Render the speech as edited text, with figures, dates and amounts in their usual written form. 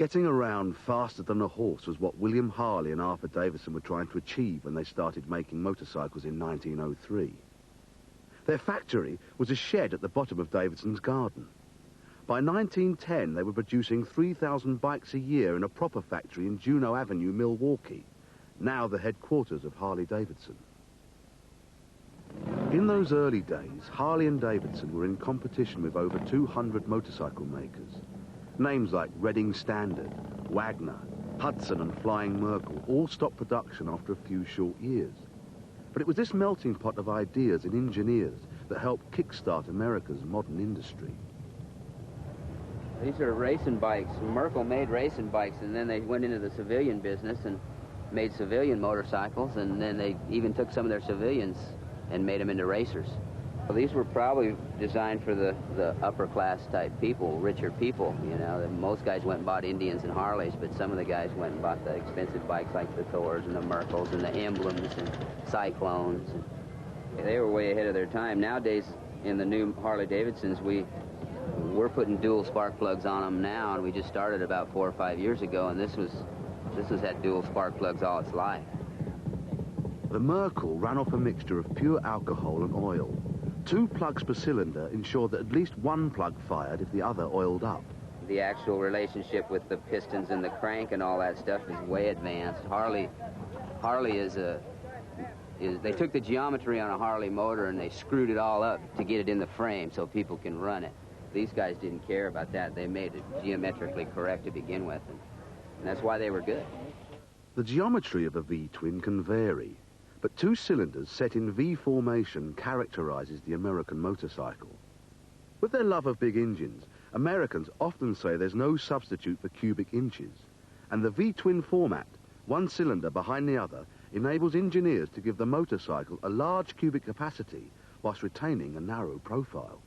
Getting around faster than a horse was what William Harley and Harley-Davidson were trying to achieve when they started making motorcycles in 1903. Their factory was a shed at the bottom of Davidson's garden. By 1910, they were producing 3,000 bikes a year in a proper factory in Juneau Avenue, Milwaukee, now the headquarters of Harley-Davidson. In those early days, Harley and Davidson were in competition with over 200 motorcycle makers. Names like Reading Standard, Wagner, Hudson and Flying Merkel all stopped production after a few short years. But it was this melting pot of ideas and engineers that helped kickstart America's modern industry. These are racing bikes. Merkel made racing bikes, and then they went into the civilian business and made civilian motorcycles, and then they even took some of their civilians and made them into racers. Well, these were probably designed for the upper class type people, richer people, you know. Most guys went and bought Indians and Harleys, but some of the guys went and bought the expensive bikes like the Thors and the Merkels and the Emblems and Cyclones. And they were way ahead of their time. Nowadays, in the new Harley-Davidsons, we're putting dual spark plugs on them now, and we just started about 4 or 5 years ago, and this has had dual spark plugs all its life. The Merkel ran off a mixture of pure alcohol and oil. 2 plugs per cylinder ensured that at least one plug fired if the other oiled up. The actual relationship with the pistons and the crank and all that stuff is way advanced. Harley they took the geometry on a Harley motor and they screwed it all up to get it in the frame so people can run it. These guys didn't care about that. They made it geometrically correct to begin with, and that's why they were good. The geometry of a V-twin can vary, but 2 cylinders set in V formation characterizes the American motorcycle. With their love of big engines, Americans often say there's no substitute for cubic inches, and the V-twin format, 1 cylinder behind the other, enables engineers to give the motorcycle a large cubic capacity whilst retaining a narrow profile.